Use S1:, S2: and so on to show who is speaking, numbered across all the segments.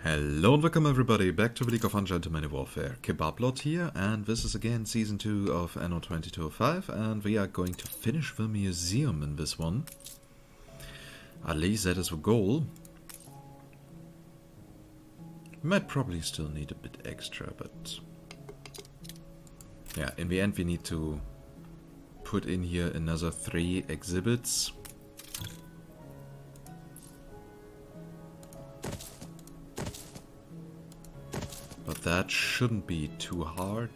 S1: Hello and welcome everybody back to the League of Ungentlemanly Warfare. Kebablord here, and this is again Season 2 of Anno 2205, and we are going to finish the museum in this one. At least that is the goal. Might probably still need a bit extra, but... yeah, in the end we need to put in here another 3 exhibits. But that shouldn't be too hard.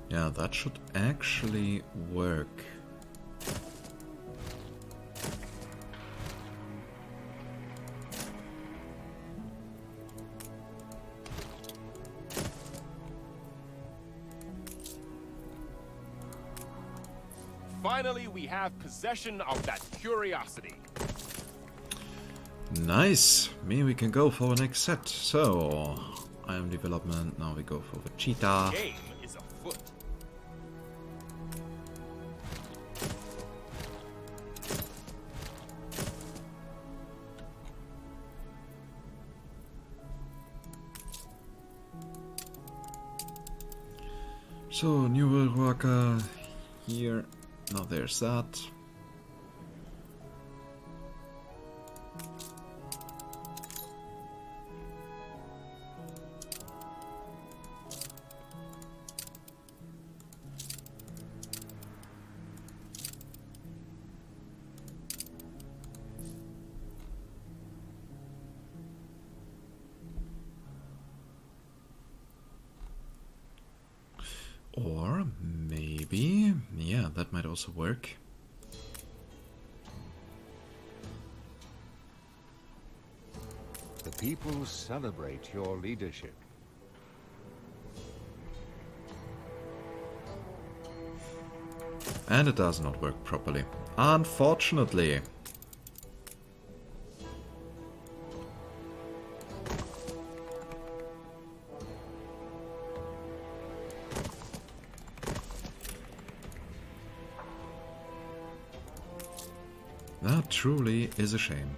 S1: Yeah, that should actually work.
S2: Finally, we have possession of that curiosity.
S1: Nice! Maybe we can go for the next set. So, I am development, now we go for the cheetah.
S2: Game is afoot.
S1: So, new world worker here. Now there's that. Or maybe, yeah, that might also work.
S3: The people celebrate your leadership.
S1: And it does not work properly. Unfortunately. That truly is a shame.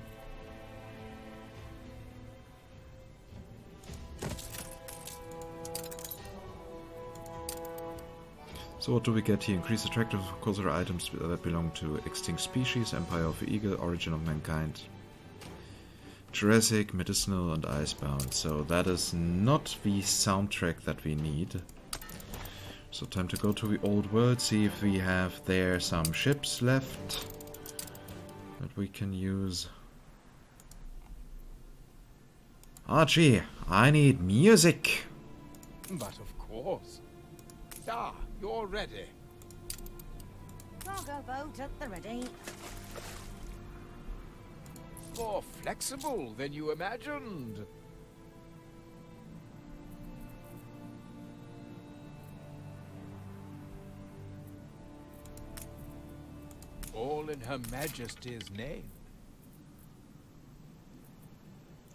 S1: So what do we get here? Increased attractiveness of cultural items that belong to extinct species, Empire of the Eagle, Origin of Mankind, Jurassic, Medicinal and Icebound. So that is not the soundtrack that we need. So time to go to the old world, see if we have there some ships left that we can use. Archie, I need music!
S4: But of course. Ah, you're ready.
S5: Cargo boat at the ready.
S4: More flexible than you imagined. All in Her Majesty's name.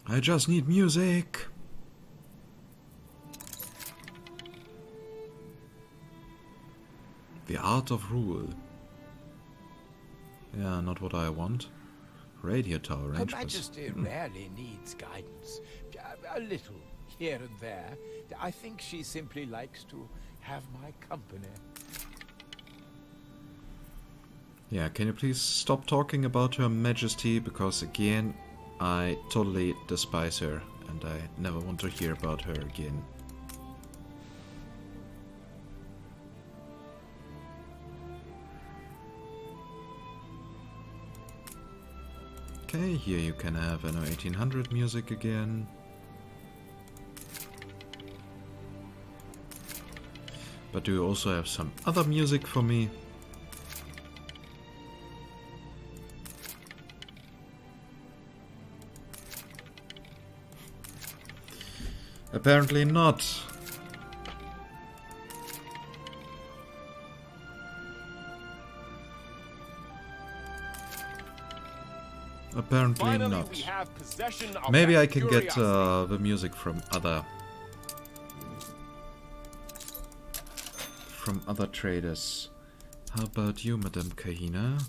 S1: I just need music! The art of rule. Yeah, not what I want. Radio tower
S4: Her
S1: range.
S4: Majesty rarely needs guidance. A little here and there. I think she simply likes to have my company.
S1: Yeah, can you please stop talking about Her Majesty, because again, I totally despise her and I never want to hear about her again. Okay, here you can have Anno 1800 music again. But do you also have some other music for me? Apparently not. Apparently
S2: Finally,
S1: not.
S2: we have possession of
S1: Maybe
S2: that
S1: I can get
S2: curiosity.
S1: the music from other traders. How about you, Madame Kahina?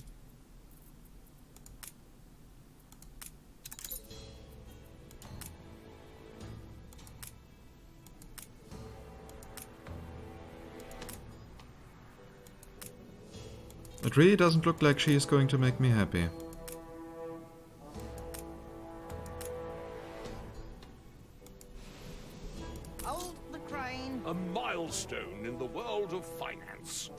S1: It really doesn't look like she is going to make me happy.
S5: Hold the crane.
S6: A milestone in the world of finance.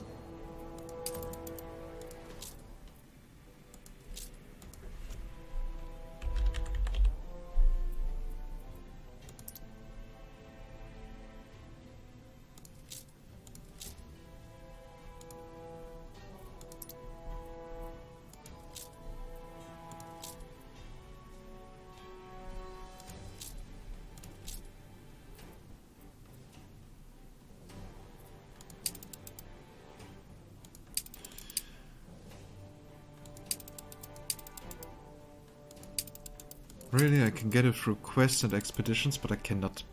S1: Really, I can get it through quests and expeditions, but I cannot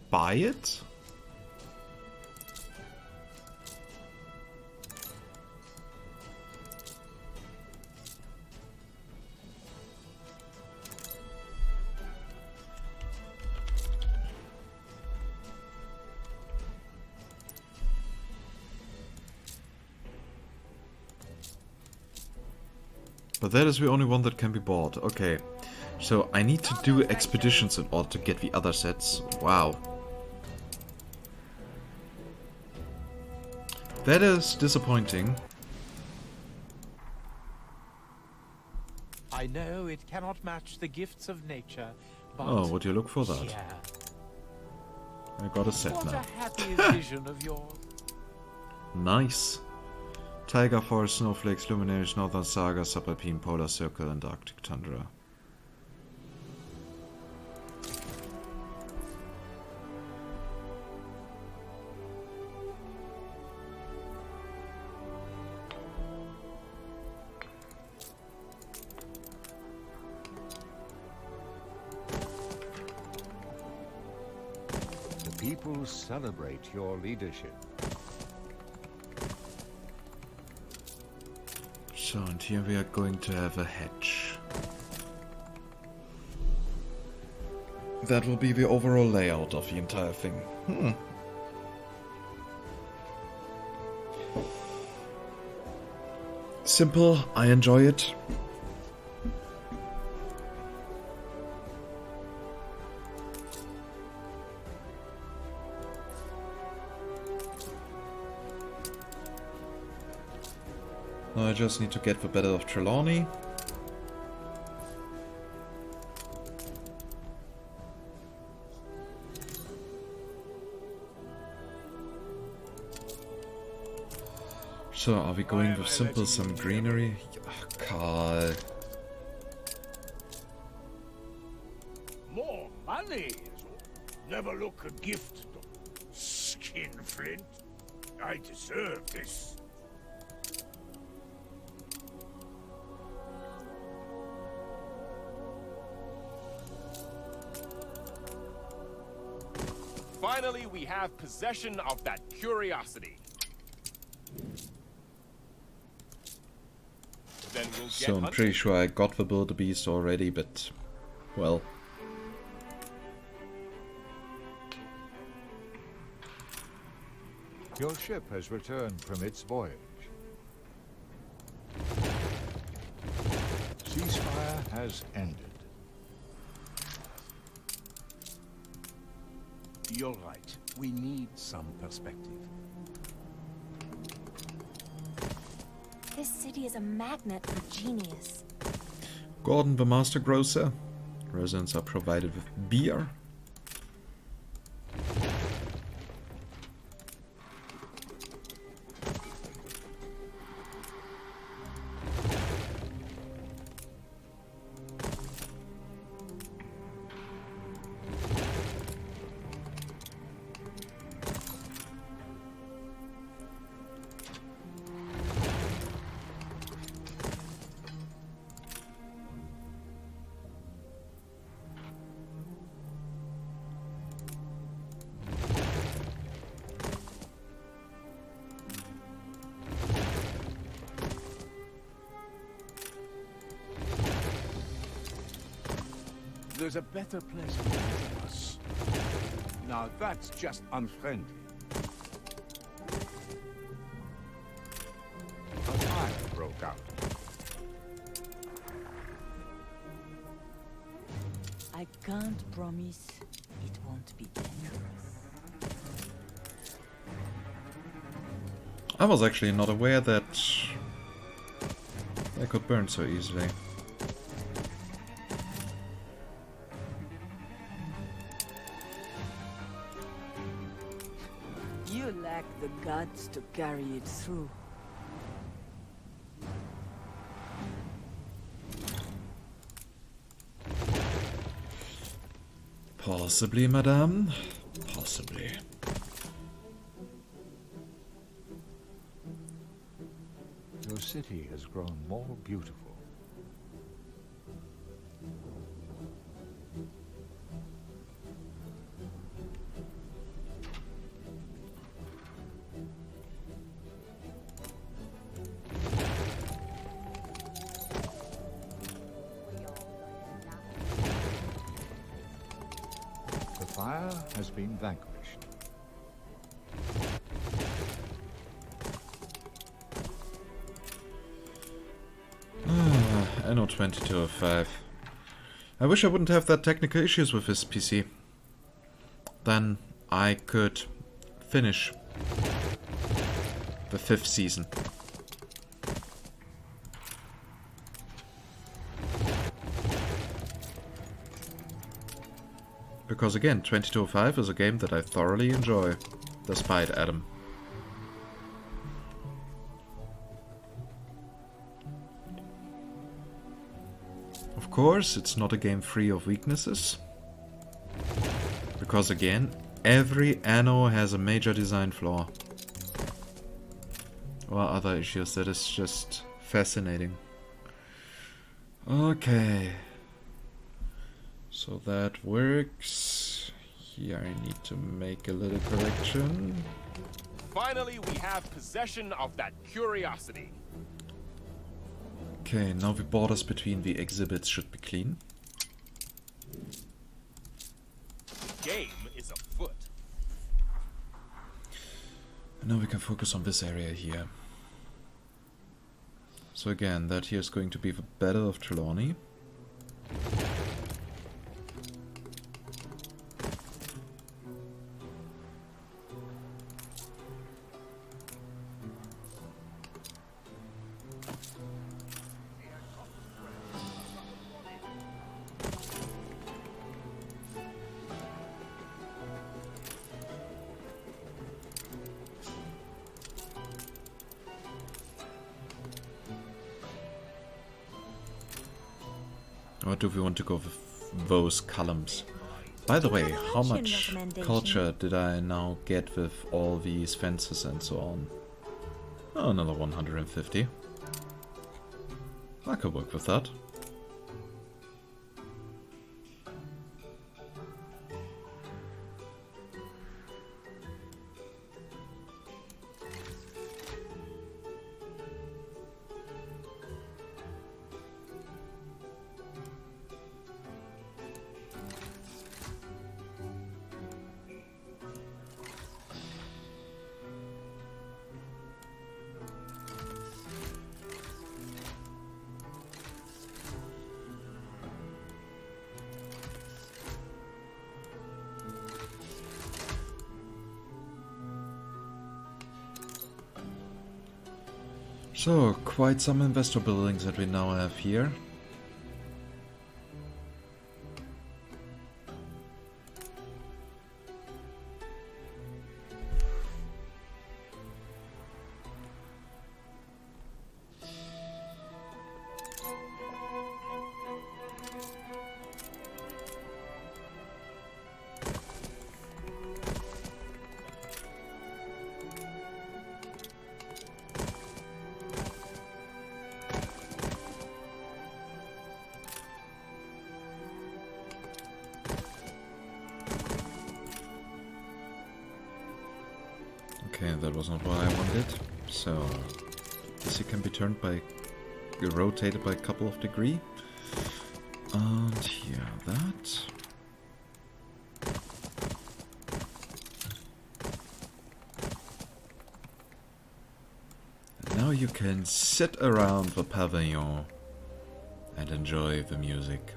S1: buy it? But that is the only one that can be bought. Okay. So I need to do expeditions in order to get the other sets. Wow. That is disappointing.
S4: I know it cannot match the gifts of nature, but
S1: Oh, would you look for that?
S4: yeah.
S1: I got a set
S4: What
S1: now.
S4: a happy vision of yours.
S1: Nice. Taiga Forest, Snowflakes, Luminaries, Northern Saga, Subalpine, Polar Circle, and Arctic Tundra.
S3: The people celebrate your leadership.
S1: So, and here we are going to have a hatch. That will be the overall layout of the entire thing. Simple, I enjoy it. Now I just need to get the Battle of Trelawney. So are we going with simple some greenery? Karl.
S6: More money? Never look a gift. Skinflint. I deserve this.
S2: Finally, we have possession of that curiosity. Then we'll get
S1: So I'm
S2: hunting.
S1: pretty sure I got the wildebeest already, but well.
S3: Your ship has returned from its voyage. Ceasefire has ended.
S7: You're right. We need some perspective.
S8: This city is a magnet for genius.
S1: Gordon the Master Grocer. Residents are provided with beer.
S7: there's a better place for us. Now that's just unfriendly.
S3: A fire broke out.
S9: I can't promise it won't be dangerous.
S1: I was actually not aware that they could burn so easily.
S9: You lack the guts to carry it through.
S1: Possibly, madame. Possibly.
S3: Your city has grown more beautiful. The fire has been vanquished.
S1: Anno 2205. I wish I wouldn't have that technical issues with this PC. Then I could finish the 5th season. Because again, 2205 is a game that I thoroughly enjoy, despite Adam. Of course, it's not a game free of weaknesses. Because again, every Anno has a major design flaw. Or other issues that is just fascinating. Okay. So that works. Here I need to make a little correction.
S2: Finally, we have possession of that curiosity.
S1: Okay, now the borders between the exhibits should be clean.
S2: Game is afoot.
S1: And now we can focus on this area here. So again, that here is going to be the Battle of Trelawney. Or do we want to go with those columns? By the way, how much culture did I now get with all these fences and so on? Oh, another 150. I could work with that. So, quite some investor buildings that we now have here. Okay, that was not what I wanted. So, this can be turned by, rotated by a couple of degrees. And here, that. And now you can sit around the pavilion and enjoy the music.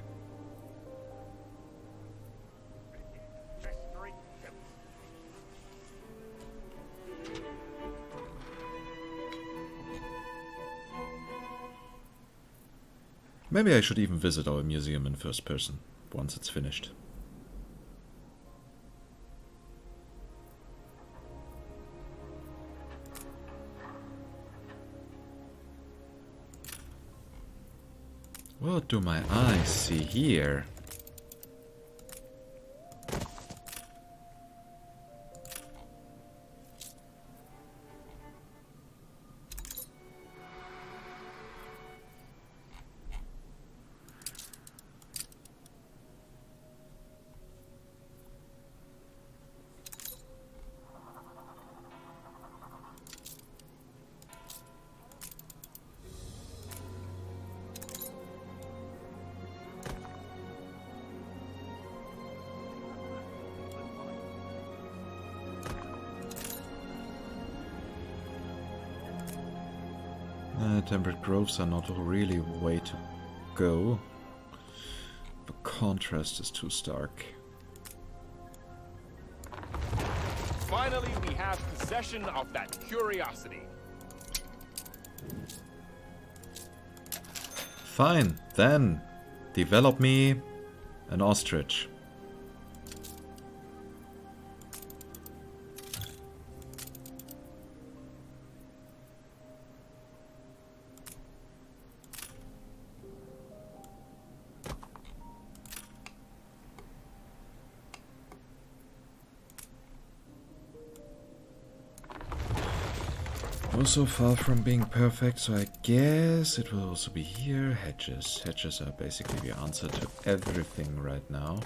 S1: Maybe I should even visit our museum in first person, once it's finished. What do my eyes see here? Temperate groves are not really a way to go. The contrast is too stark.
S2: Finally, we have possession of that curiosity.
S1: Fine, then develop me an ostrich. Also far from being perfect, so I guess it will also be here. Hedges. Hedges are basically the answer to everything right now.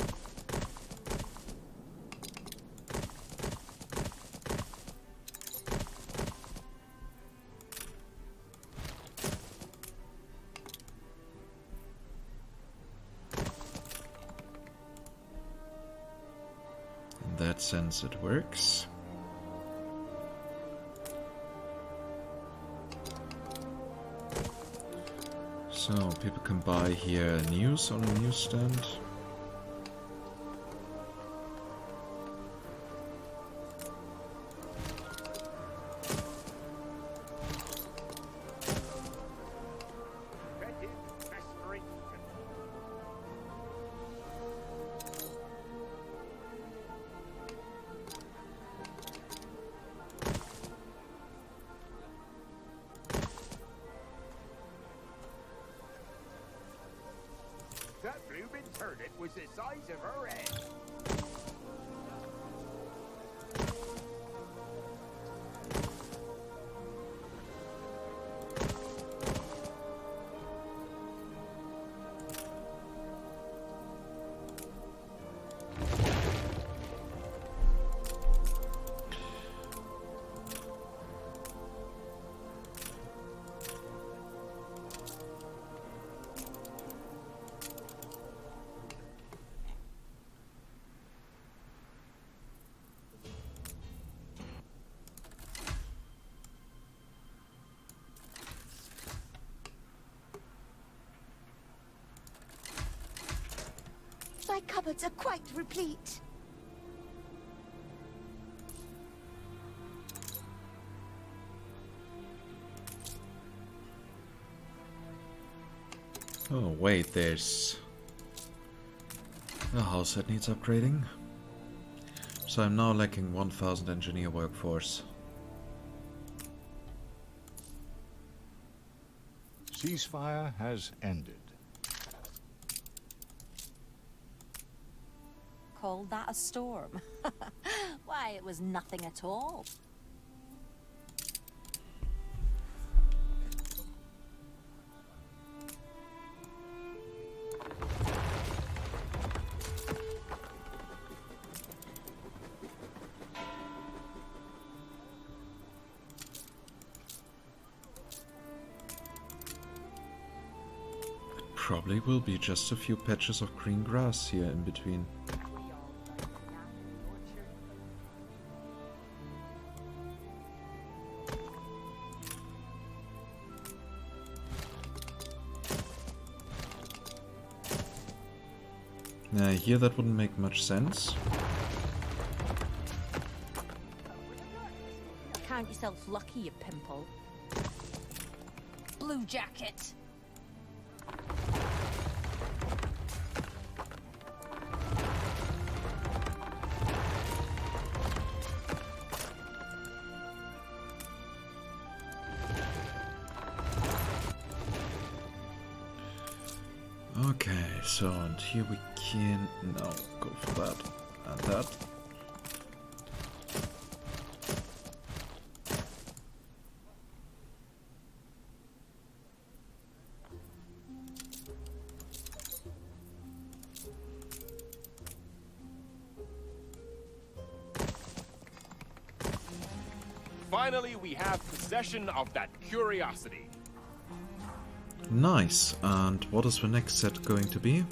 S1: In that sense, it works. So, people can buy here news on a newsstand.
S4: That blooming turnip was the size of her head.
S8: My cupboards are quite replete.
S1: Oh wait, there's a house that needs upgrading. So I'm now lacking 1000 engineer workforce.
S3: Ceasefire has ended.
S9: Called that a storm? Why, it was nothing at all.
S1: probably will be just a few patches of green grass here in between. Here that wouldn't make much sense.
S9: Count yourself lucky, you pimple.
S8: Blue jacket.
S1: Okay, so and here we can now go for that and that.
S2: Finally, we have possession of that curiosity.
S1: Nice, and what is the next set going to be?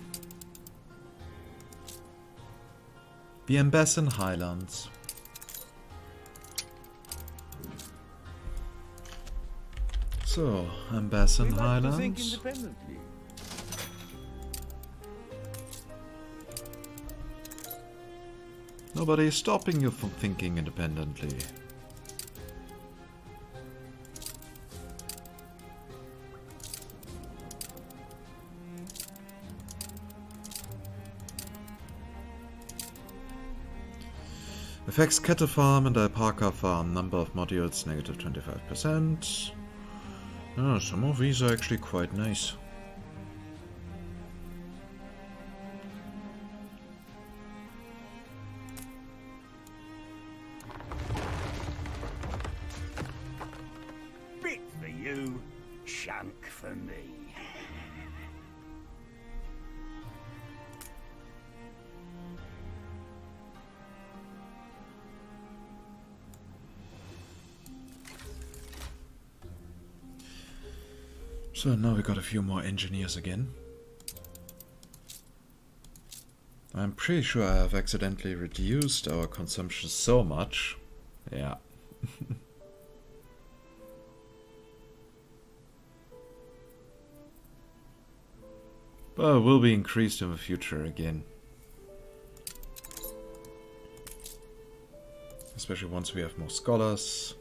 S1: The Ambassador Highlands. So, Ambassador Highlands.
S6: Think independently.
S1: Nobody is stopping you from thinking independently. Affects cattle farm and alpaca farm. Number of modules negative 25%. Oh, some of these are actually quite nice.
S6: Bit for you, chunk for me.
S1: So now we got a few more engineers again. I'm pretty sure I have accidentally reduced our consumption so much. Yeah. But it will be increased in the future again. Especially once we have more scholars.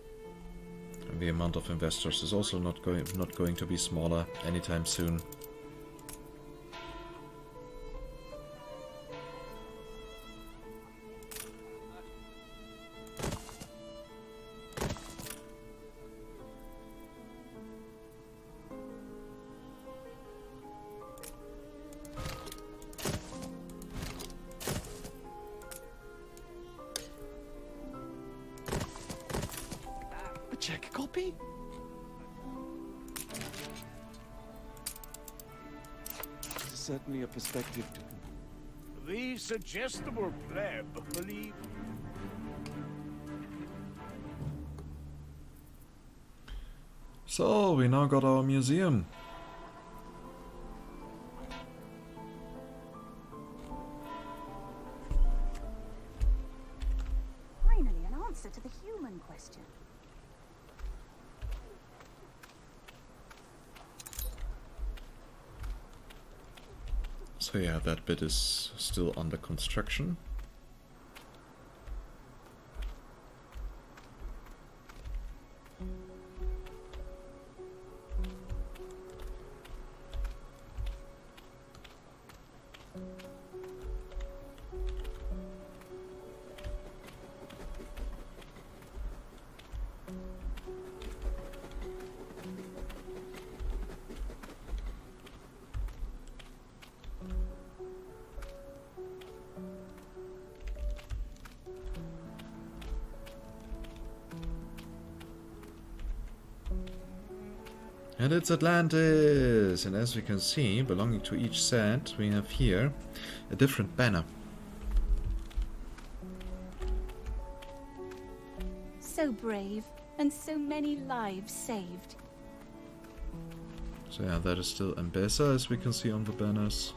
S1: And the amount of investors is also not going to be smaller anytime soon.
S7: Check copy? Certainly a perspective to...
S6: The suggestible pleb, believe.
S1: So, we now got our museum.
S10: Finally, an answer to the human question.
S1: So yeah, that bit is still under construction. And it's Atlantis! And as we can see, belonging to each set, we have here a different banner.
S10: So brave, and so many lives saved.
S1: So yeah, that is still Ambessa, as we can see on the banners.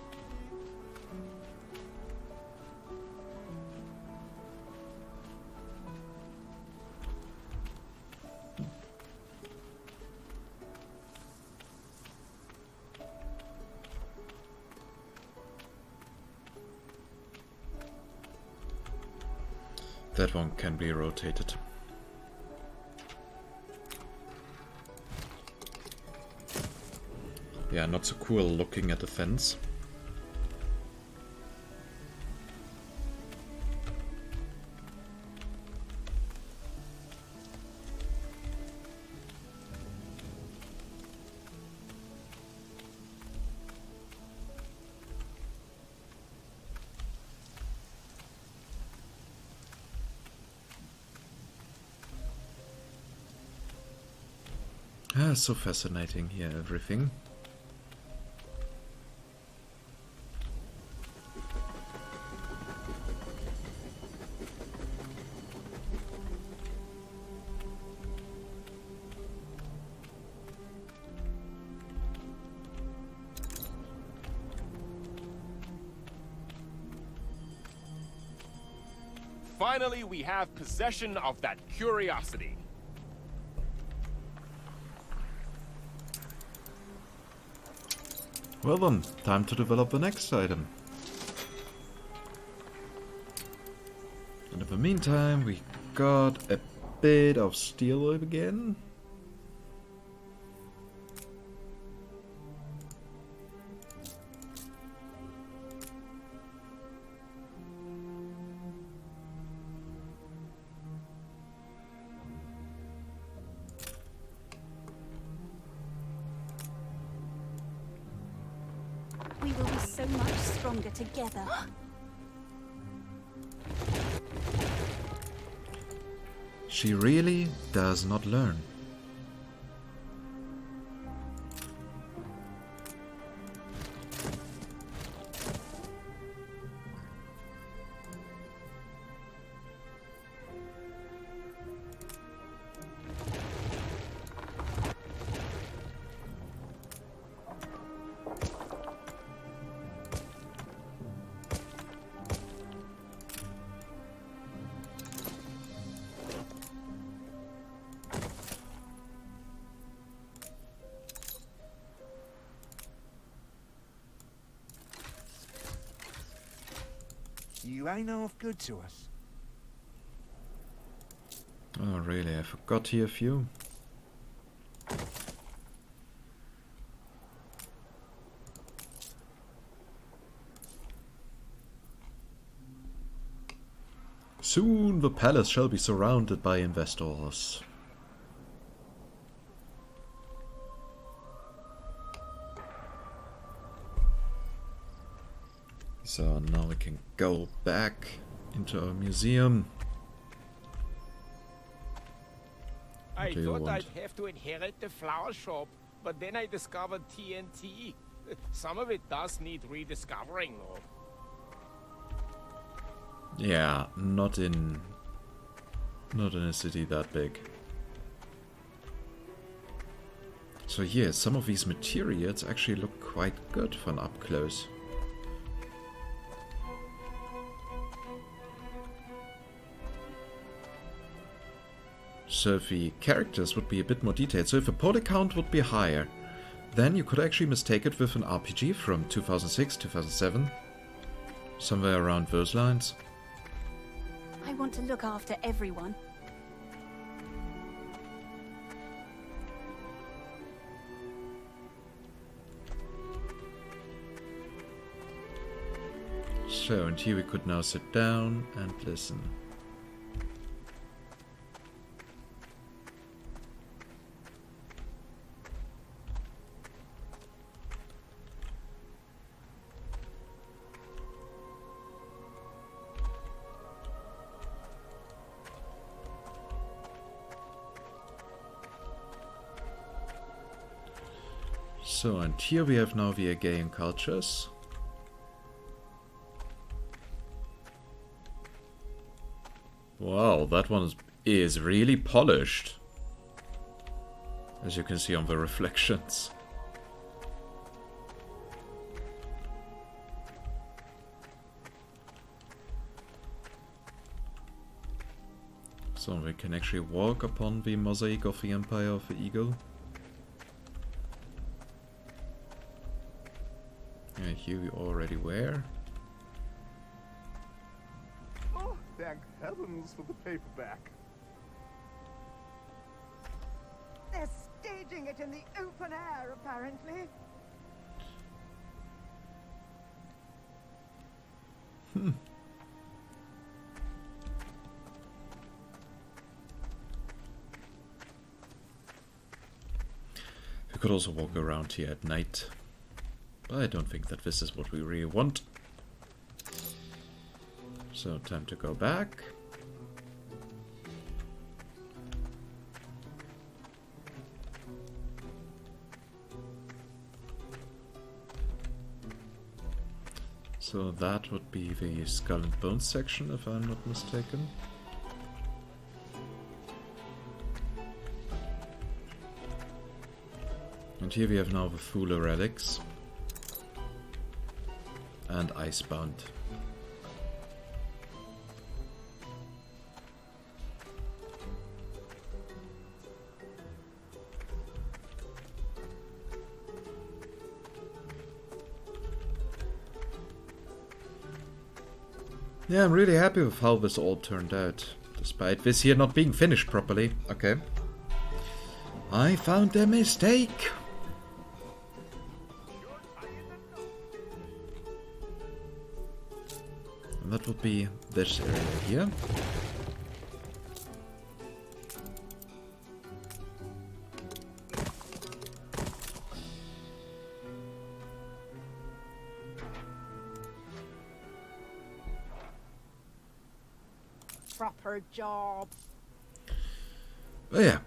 S1: That one can be rotated. Yeah, not so cool looking at the fence. Ah, so fascinating here, everything.
S2: Finally, we have possession of that curiosity.
S1: Well then, time to develop the next item. And in the meantime, we got a bit of steel again.
S10: We will be so much stronger together.
S1: She really does not learn.
S4: You ain't half good to us.
S1: Oh really, I forgot here a few. Soon the palace shall be surrounded by investors. So now we can go back into our museum.
S7: I
S1: do you
S7: thought
S1: want?
S7: I'd have to inherit the flower shop, but then I discovered TNT. Some of it does need rediscovering, though.
S1: Yeah, not in a city that big. So yeah, some of these materials actually look quite good from up close. So if the characters would be a bit more detailed, so if the poly count would be higher, then you could actually mistake it with an RPG from 2006, 2007. Somewhere around those lines.
S10: I want to look after everyone.
S1: So, and here we could now sit down and listen. So, and here we have now the Aegean cultures. Wow, that one is really polished. As you can see on the reflections. So we can actually walk upon the mosaic of the Empire of the Eagle. And here we already were.
S2: Oh, thank heavens for the paperback.
S5: They're staging it in the open air, apparently.
S1: We could also walk around here at night, but I don't think that this is what we really want. So, time to go back. So that would be the Skull and Bones section, if I'm not mistaken. And here we have now the Thule relics. And Icebound. Yeah, I'm really happy with how this all turned out, despite this here not being finished properly. Okay. I found a mistake! And that would be this area here.
S5: Proper job.
S1: But yeah,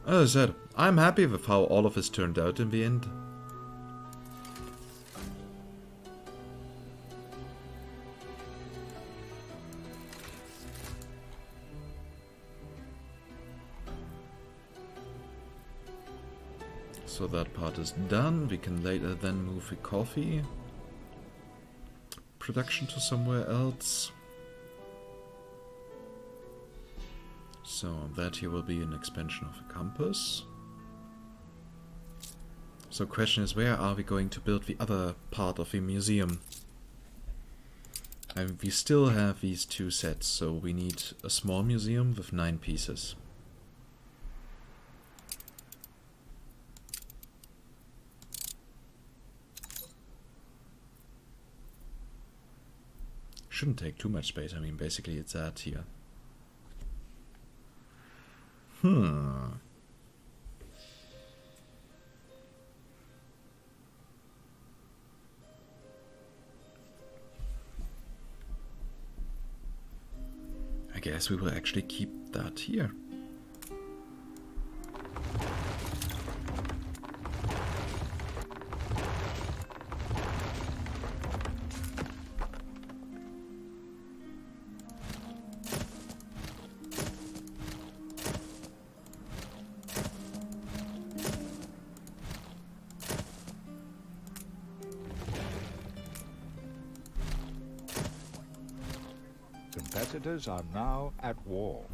S1: as I said, I'm happy with how all of this turned out in the end. So that part is done. We can later then move the coffee production to somewhere else. So that here will be an expansion of the campus. So question is, where are we going to build the other part of the museum? And we still have these two sets, so we need a small museum with 9 pieces. Shouldn't take too much space. I mean, basically it's that here. I guess we will actually keep that here.
S3: Competitors are now at war.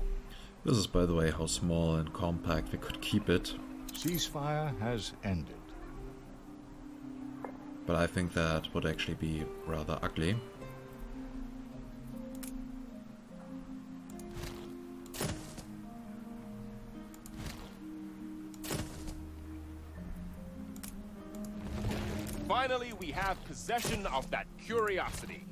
S1: This is, by the way, how small and compact we could keep it.
S3: Ceasefire has ended.
S1: But I think that would actually be rather ugly.
S2: Finally, we have possession of that curiosity.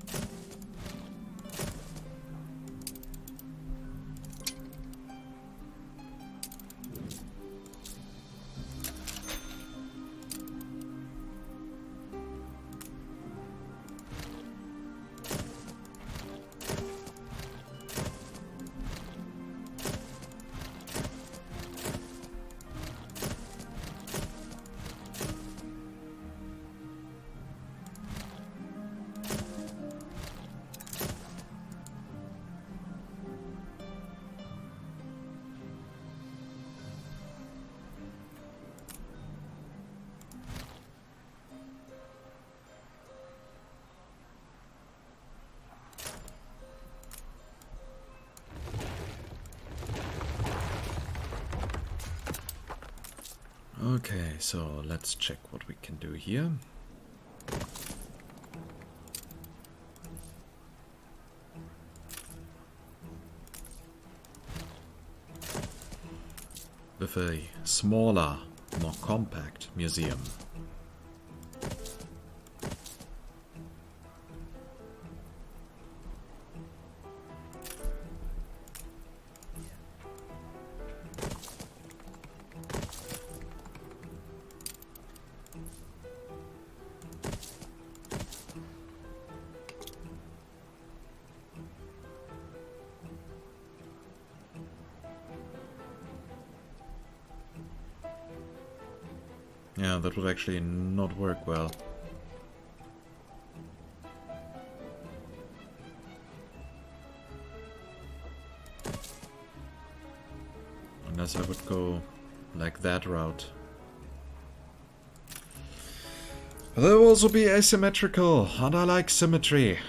S1: Okay, so let's check what we can do here. With a smaller, more compact museum. Yeah, that would actually not work well. Unless I would go like that route. But that will also be asymmetrical, and I like symmetry.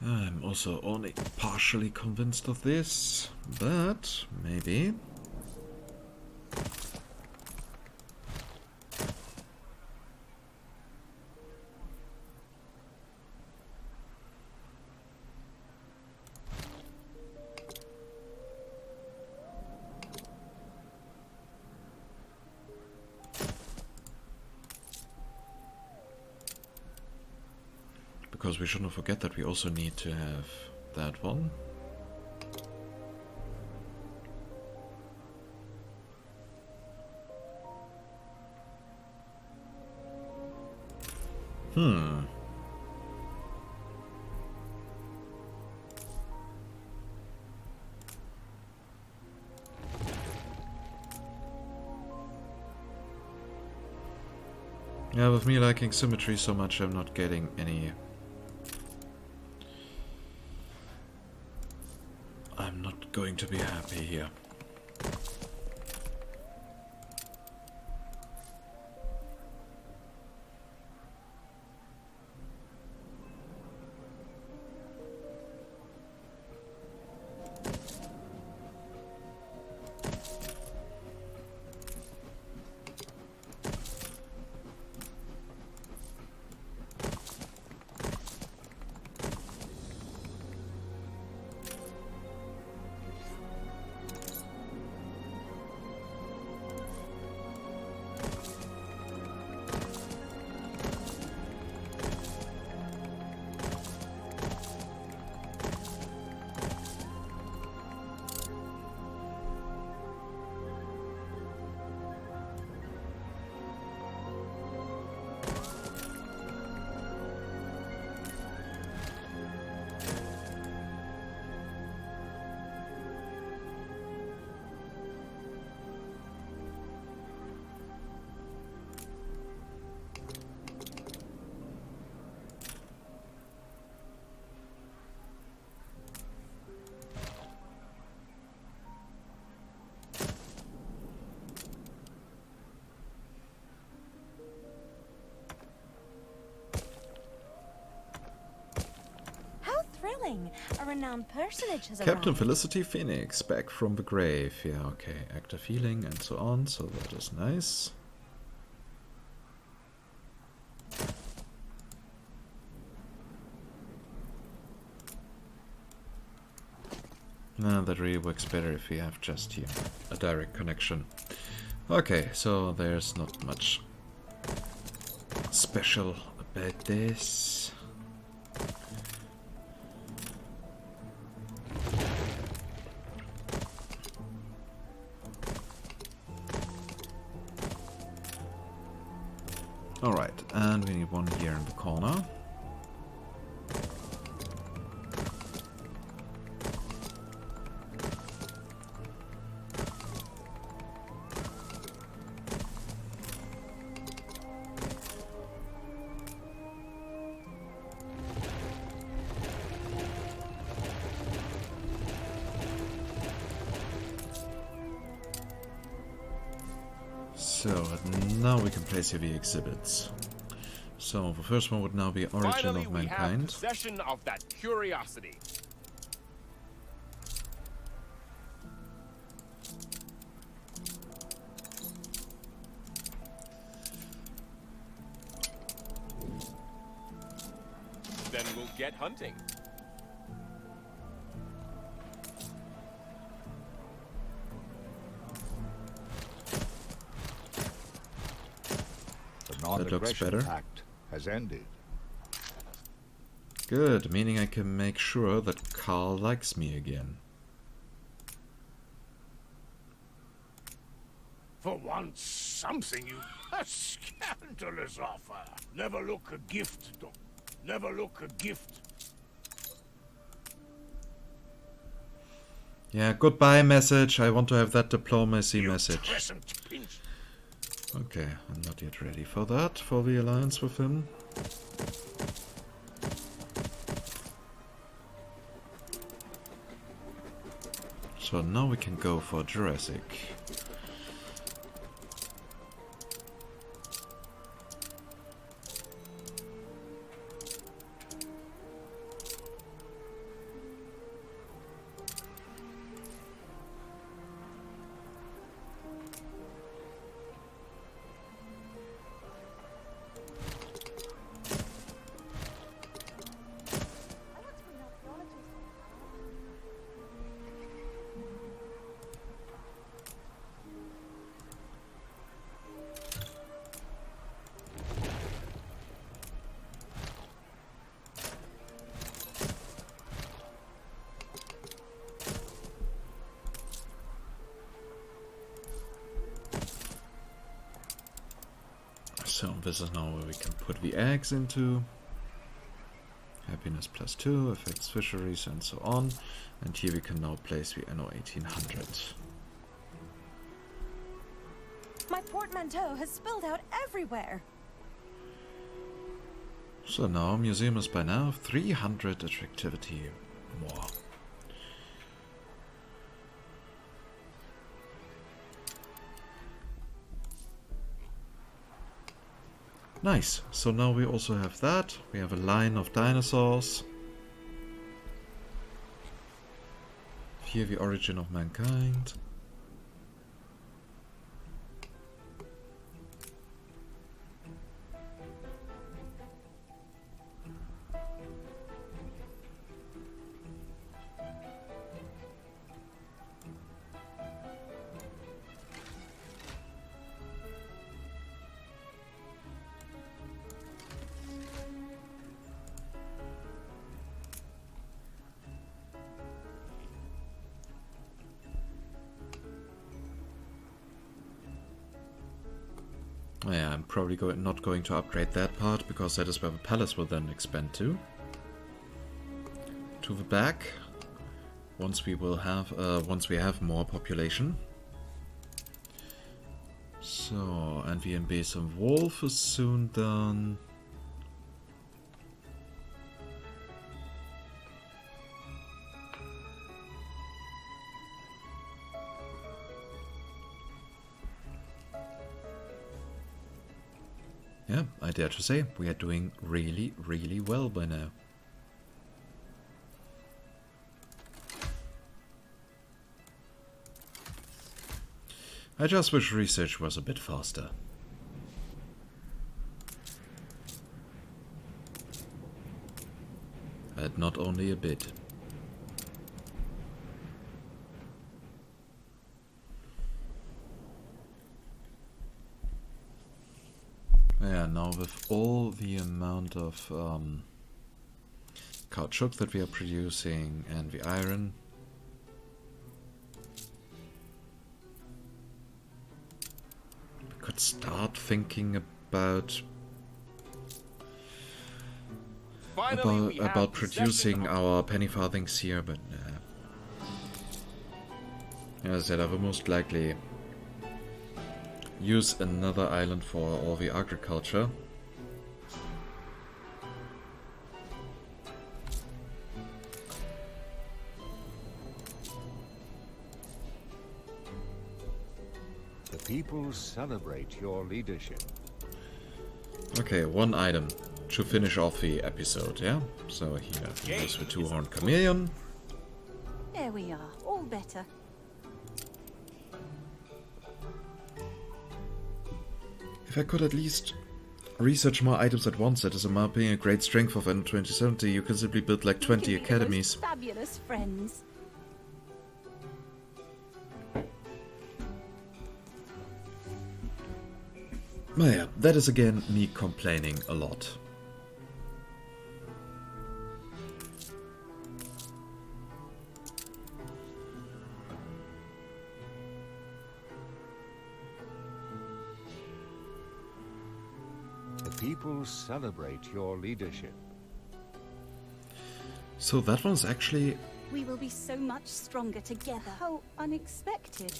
S1: I'm also only partially convinced of this, but maybe. Because we shouldn't forget that we also need to have that one. Yeah, with me liking symmetry so much, I'm not getting any... I'm not going to be happy here.
S8: A renowned personage has
S1: Captain
S8: arrived.
S1: Felicity Phoenix, back from the grave. Yeah, okay. Active healing and so on, so that is nice. No, that really works better if we have just here a direct connection. Okay, so there's not much special about this. one here in the corner. So, now we can place here the exhibits. So, the first one would now be Origin
S2: Finally,
S1: of
S2: we have
S1: Mankind.
S2: possession of that curiosity. Then we'll get hunting.
S3: The
S1: That looks
S3: non-aggression
S1: better.
S3: pact has ended.
S1: Good, meaning I can make sure that Carl likes me again.
S6: For once, something you... A scandalous offer. Never look a gift, never look a gift.
S1: Yeah, goodbye message. I want to have that diplomacy
S6: You
S1: message.
S6: present pinch.
S1: Okay, I'm not yet ready for that, for the alliance with him. So now we can go for Jurassic. So this is now where we can put the eggs into. Happiness +2, affects fisheries and so on. And here we can now place the Anno 1800.
S8: My portmanteau has spilled out everywhere.
S1: So now museum is by now 300 attractivity more. Nice. So now we also have that. We have a line of dinosaurs. Here the origin of mankind. Yeah, I'm probably not going to upgrade that part, because that is where the palace will then expand to. To the back, once we have more population. So, and the invasive wolf is soon done. Yeah, I dare to say, we are doing really, really well by now. I just wish research was a bit faster. And not only a bit. Yeah, now with all the amount of caoutchouc that we are producing and the iron, we could start thinking about
S2: Finally, we have
S1: about
S2: possession
S1: producing
S2: of-
S1: our penny farthings here, but as I said, I will most likely use another island for all the agriculture.
S3: The people celebrate your leadership.
S1: Okay, one item to finish off the episode, yeah? So here, here's the two-horned chameleon.
S10: There we are, all better.
S1: If I could at least research more items at once, that is, in my opinion, a great strength of Anno 2070. You can simply build like 20
S10: You can be the most
S1: academies.
S10: Fabulous friends.
S1: Well, yeah, that is again me complaining a lot.
S3: The people celebrate your leadership.
S1: So that one's actually...
S10: We will be so much stronger together. How unexpected.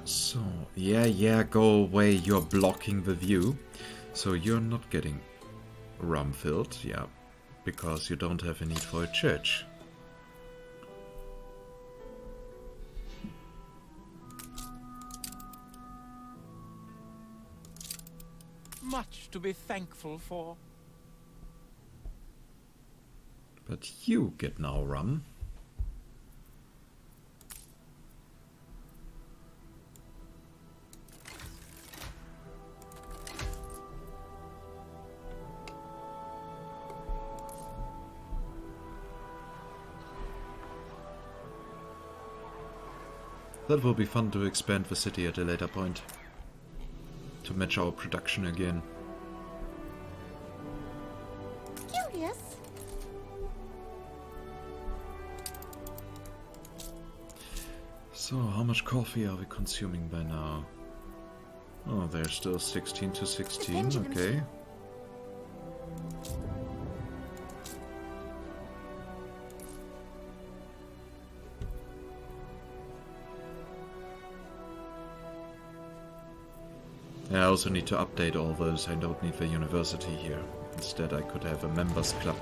S1: So, yeah, go away, you're blocking the view. So you're not getting rum filled, yeah, because you don't have a need for a church.
S4: Much to be thankful for.
S1: But you get now rum. That will be fun to expand the city at a later point. To match our production again.
S10: Curious.
S1: So, how much coffee are we consuming by now? Oh, there's still 16 to 16, okay. I also need to update all those. I don't need the university here. Instead, I could have a members club.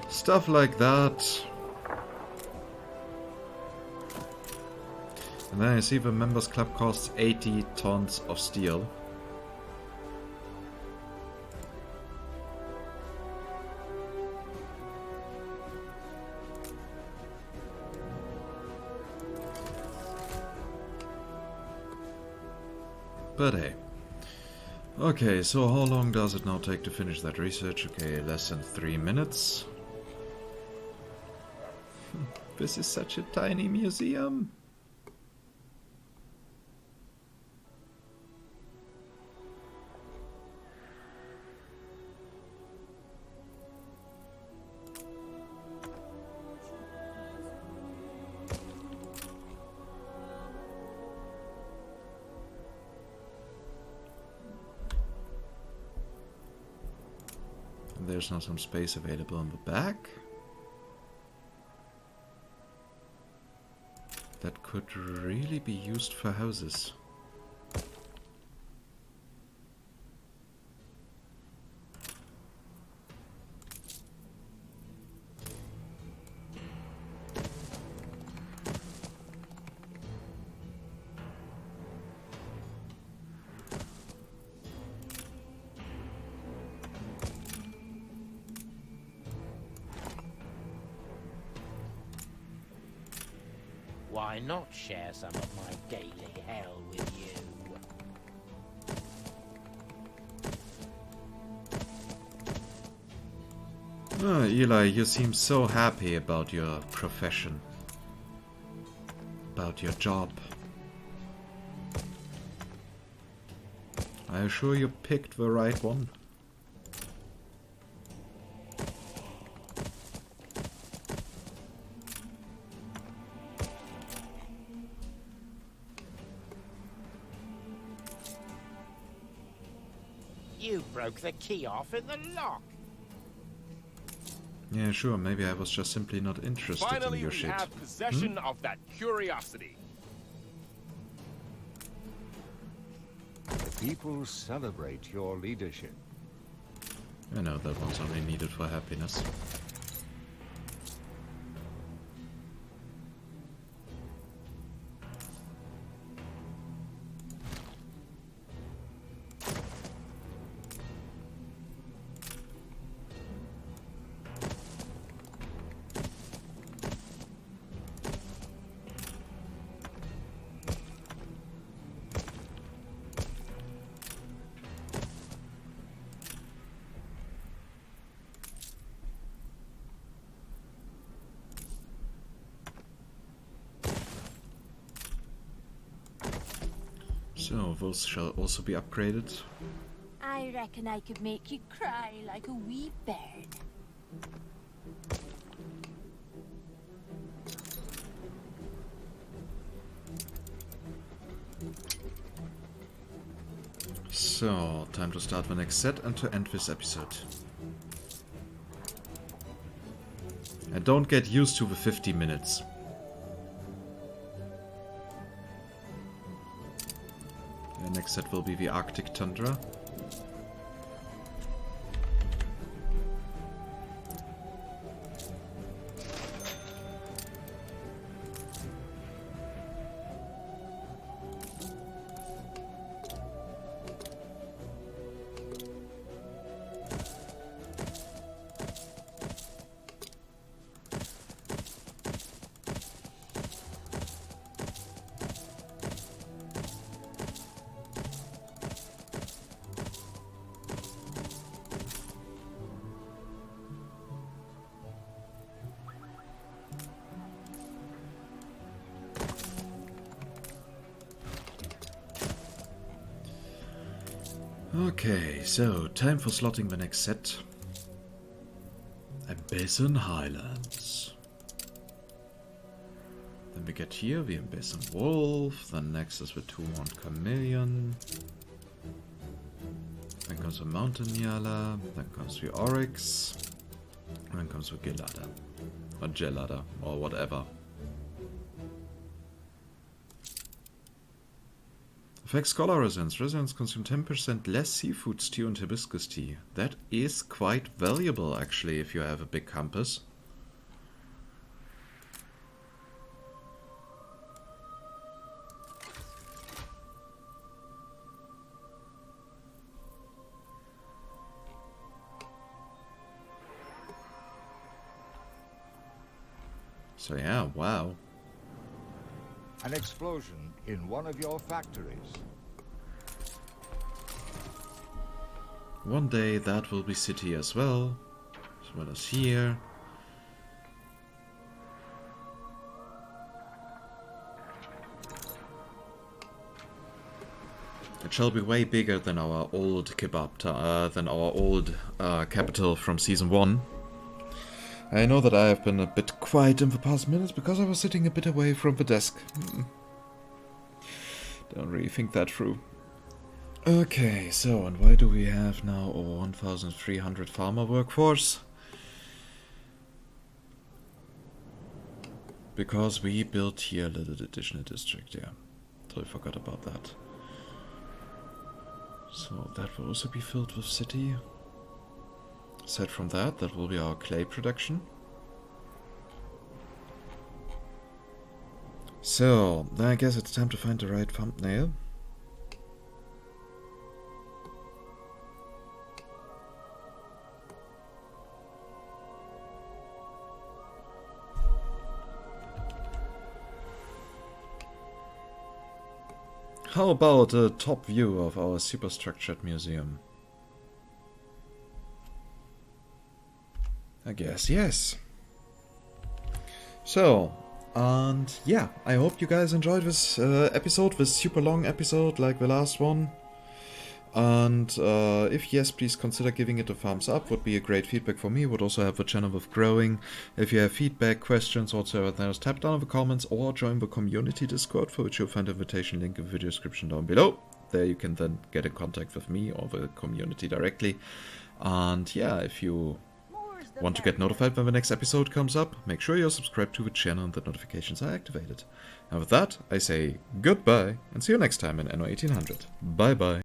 S1: Stuff like that. And then I see the members club costs 80 tons of steel. But hey. Okay, so how long does it now take to finish that research? Okay, less than 3 minutes. This is such a tiny museum. There's now some space available on the back. That could really be used for houses.
S7: Why not share some of my daily hell with you?
S1: Ah, Eli, you seem so happy about your profession. About your job. Are you sure you picked the right one?
S7: You broke the key off in the lock.
S1: Yeah, sure, maybe I was just simply not interested
S2: Finally,
S1: in your
S2: we
S1: shit.
S2: have possession of that curiosity.
S3: The people celebrate your leadership.
S1: I know that one's only needed for happiness. So, those shall also be upgraded.
S8: I reckon I could make you cry like a wee bird.
S1: So, time to start the next set and to end this episode. And don't get used to the 50 minutes. The next set will be the Arctic Tundra. Okay, so time for slotting the next set. Ambition Highlands. Then we get here the Ambition Wolf, then next is the two-horned chameleon. Then comes the Mountain Nyala, then comes the Oryx, and then comes the Gelada. Or Gelada, or whatever. Affects scholar residents. Residents consume 10% less seafood stew and hibiscus tea. That is quite valuable, actually, if you have a big campus. So yeah, wow.
S3: An explosion in one of your factories.
S1: One day that will be city as well as here. It shall be way bigger than our old capital from season 1. I know that I have been a bit quiet in the past minutes because I was sitting a bit away from the desk. Don't really think that through. Okay, so, and why do we have now a 1,300 farmer workforce? Because we built here a little additional district, yeah. Totally forgot about that. So that will also be filled with city. Aside from that, that will be our clay production. So, then I guess it's time to find the right thumbnail. How about a top view of our superstructured museum? I guess yes. So, and yeah, I hope you guys enjoyed this episode, this super long episode like the last one. And if yes, please consider giving it a thumbs up, would be a great feedback for me, would also help the channel with growing. If you have feedback, questions, whatsoever, then just tap down in the comments or join the community Discord, for which you'll find the invitation link in the video description down below. There you can then get in contact with me or the community directly. And yeah, if you Want to get notified when the next episode comes up? Make sure you're subscribed to the channel and that notifications are activated. And with that, I say goodbye and see you next time in Anno 1800. Bye bye.